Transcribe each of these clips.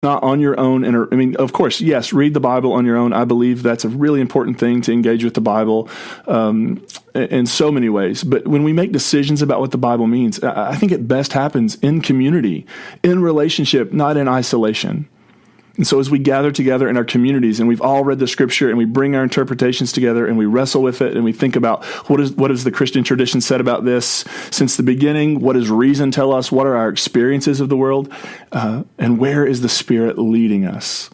not on your own. I mean, of course, yes, read the Bible on your own. I believe that's a really important thing, to engage with the Bible in so many ways. But when we make decisions about what the Bible means, I think it best happens in community, in relationship, not in isolation. And so as we gather together in our communities and we've all read the scripture and we bring our interpretations together and we wrestle with it and we think about what is the Christian tradition said about this since the beginning? What does reason tell us? What are our experiences of the world? And where is the Spirit leading us?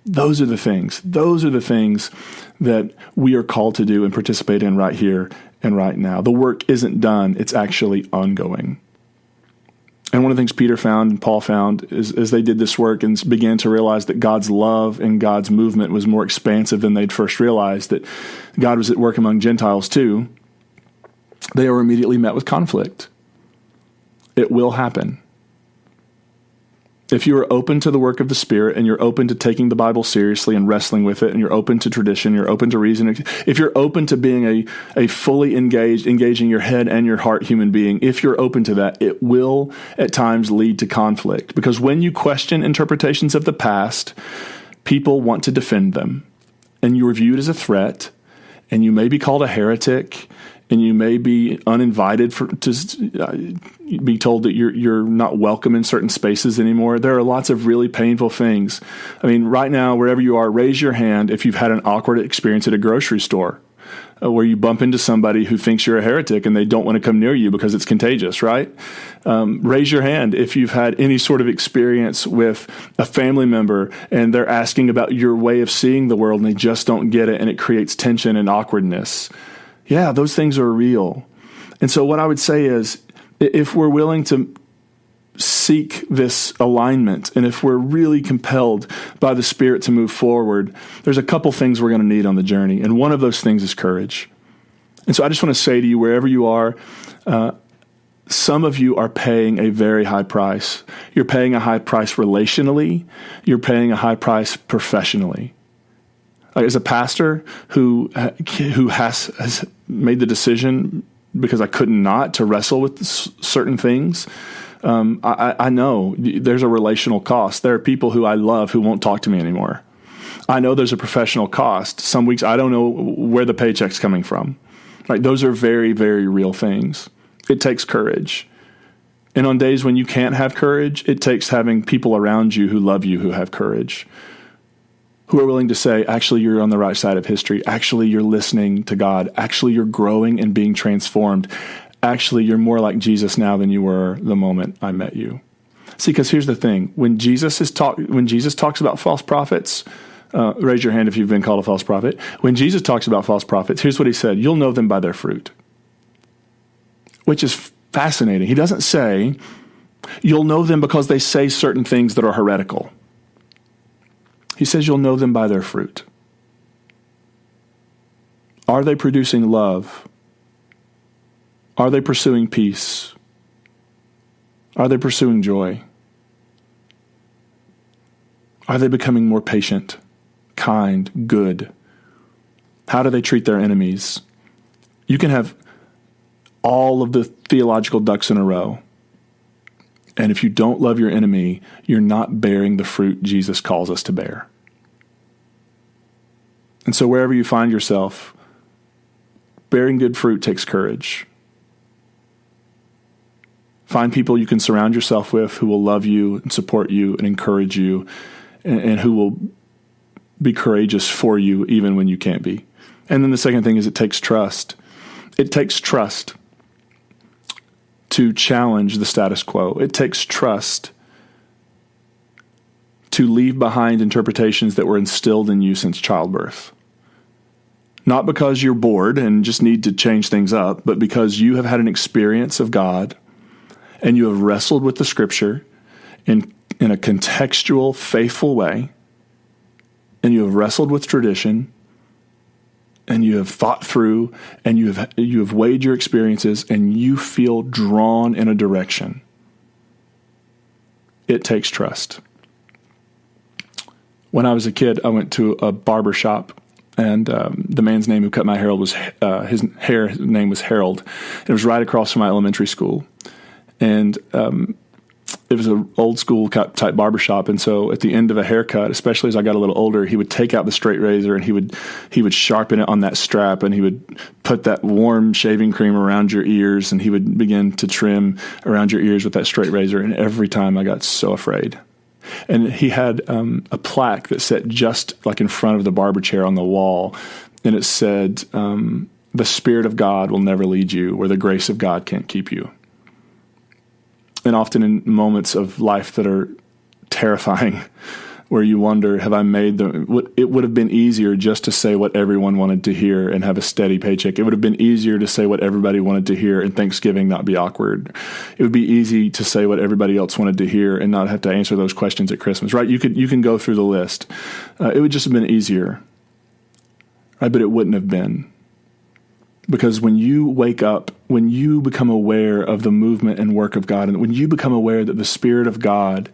Those are the things that we are called to do and participate in right here and right now. The work isn't done. It's actually ongoing. And one of the things Peter found and Paul found is as they did this work and began to realize that God's love and God's movement was more expansive than they'd first realized, that God was at work among Gentiles too, they were immediately met with conflict. It will happen. If you are open to the work of the Spirit and you're open to taking the Bible seriously and wrestling with it, and you're open to tradition, you're open to reason, if you're open to being a fully engaging your head and your heart human being, if you're open to that, it will at times lead to conflict. Because when you question interpretations of the past, people want to defend them. And you are viewed as a threat, and you may be called a heretic, and you may be uninvited to be told that you're not welcome in certain spaces anymore. There are lots of really painful things. I mean, right now, wherever you are, raise your hand if you've had an awkward experience at a grocery store where you bump into somebody who thinks you're a heretic and they don't want to come near you because it's contagious, right? Raise your hand if you've had any sort of experience with a family member and they're asking about your way of seeing the world and they just don't get it and it creates tension and awkwardness. Yeah, those things are real. And so what I would say is, if we're willing to seek this alignment, and if we're really compelled by the Spirit to move forward, there's a couple things we're going to need on the journey. And one of those things is courage. And so I just want to say to you, wherever you are, some of you are paying a very high price. You're paying a high price relationally. You're paying a high price professionally. As a pastor who has made the decision, because I couldn't not, to wrestle with certain things, I know there's a relational cost. There are people who I love who won't talk to me anymore. I know there's a professional cost. Some weeks I don't know where the paycheck's coming from. Right? Those are very, very real things. It takes courage. And on days when you can't have courage, it takes having people around you who love you who have courage, who are willing to say, actually, you're on the right side of history. Actually, you're listening to God. Actually, you're growing and being transformed. Actually, you're more like Jesus now than you were the moment I met you. See, because here's the thing. When Jesus talks about false prophets, raise your hand if you've been called a false prophet. When Jesus talks about false prophets, here's what he said. You'll know them by their fruit, which is fascinating. He doesn't say, you'll know them because they say certain things that are heretical. He says you'll know them by their fruit. Are they producing love? Are they pursuing peace? Are they pursuing joy? Are they becoming more patient, kind, good? How do they treat their enemies? You can have all of the theological ducks in a row, and if you don't love your enemy, you're not bearing the fruit Jesus calls us to bear. And so wherever you find yourself, bearing good fruit takes courage. Find people you can surround yourself with who will love you and support you and encourage you and who will be courageous for you even when you can't be. And then the second thing is it takes trust. It takes trust to challenge the status quo. It takes trust to leave behind interpretations that were instilled in you since childbirth. Not because you're bored and just need to change things up, but because you have had an experience of God and you have wrestled with the Scripture in a contextual, faithful way, and you have wrestled with tradition, and you have thought through, and you have weighed your experiences, and you feel drawn in a direction. It takes trust. When I was a kid, I went to a barber shop, and the man's name who cut my hair was his name was Harold. It was right across from my elementary school, and it was an old school type barbershop. And so at the end of a haircut, especially as I got a little older, he would take out the straight razor and he would sharpen it on that strap, and he would put that warm shaving cream around your ears, and he would begin to trim around your ears with that straight razor. And every time I got so afraid. And he had a plaque that sat just like in front of the barber chair on the wall. And it said, the Spirit of God will never lead you where the grace of God can't keep you. And often in moments of life that are terrifying, where you wonder, have I made it would have been easier just to say what everyone wanted to hear and have a steady paycheck. It would have been easier to say what everybody wanted to hear and Thanksgiving not be awkward. It would be easy to say what everybody else wanted to hear and not have to answer those questions at Christmas, right? You can go through the list. It would just have been easier, right? But it wouldn't have been. Because when you wake up, when you become aware of the movement and work of God, and when you become aware that the Spirit of God,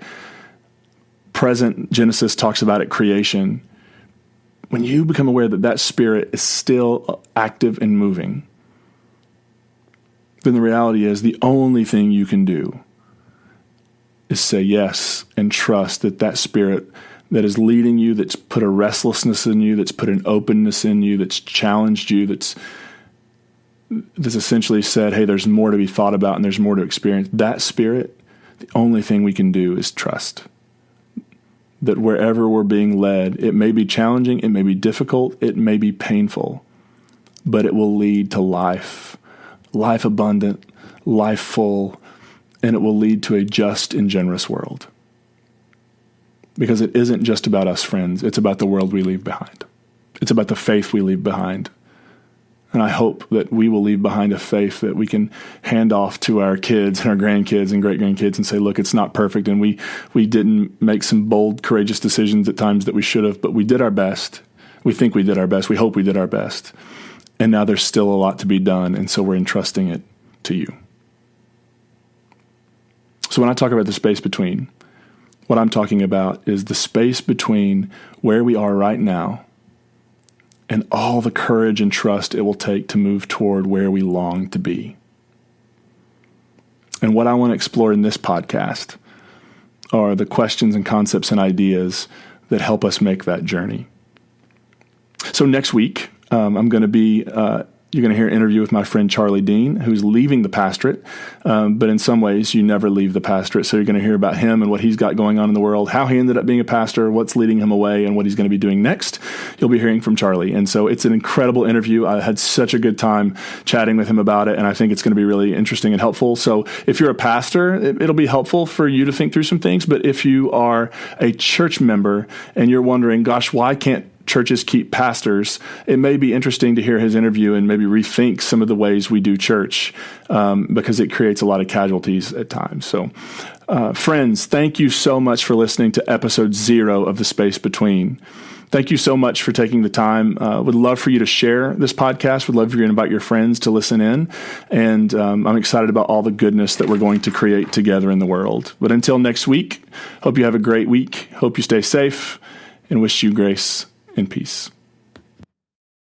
present, Genesis talks about at creation, when you become aware that that Spirit is still active and moving, then the reality is the only thing you can do is say yes and trust that that Spirit that is leading you, that's put a restlessness in you, that's put an openness in you, that's challenged you, that's essentially said, hey, there's more to be thought about and there's more to experience. That Spirit, the only thing we can do is trust. That wherever we're being led, it may be challenging, it may be difficult, it may be painful, but it will lead to life abundant, life full, and it will lead to a just and generous world. Because it isn't just about us, friends. It's about the world we leave behind. It's about the faith we leave behind. And I hope that we will leave behind a faith that we can hand off to our kids and our grandkids and great-grandkids and say, look, it's not perfect, and we didn't make some bold, courageous decisions at times that we should have, but we did our best. We think we did our best. We hope we did our best. And now there's still a lot to be done, and so we're entrusting it to you. So when I talk about the space between, what I'm talking about is the space between where we are right now and all the courage and trust it will take to move toward where we long to be. And what I want to explore in this podcast are the questions and concepts and ideas that help us make that journey. So next week, I'm going to be... You're going to hear an interview with my friend Charlie Dean, who's leaving the pastorate. But in some ways, you never leave the pastorate. So you're going to hear about him and what he's got going on in the world, how he ended up being a pastor, what's leading him away, and what he's going to be doing next. You'll be hearing from Charlie. And so it's an incredible interview. I had such a good time chatting with him about it, and I think it's going to be really interesting and helpful. So if you're a pastor, it'll be helpful for you to think through some things. But if you are a church member and you're wondering, gosh, why can't churches keep pastors, it may be interesting to hear his interview and maybe rethink some of the ways we do church, because it creates a lot of casualties at times. So, friends, thank you so much for listening to episode 0 of The Space Between. Thank you so much for taking the time. Would love for you to share this podcast. Would love for you to invite your friends to listen in. And I'm excited about all the goodness that we're going to create together in the world. But until next week, hope you have a great week. Hope you stay safe, and wish you grace and peace.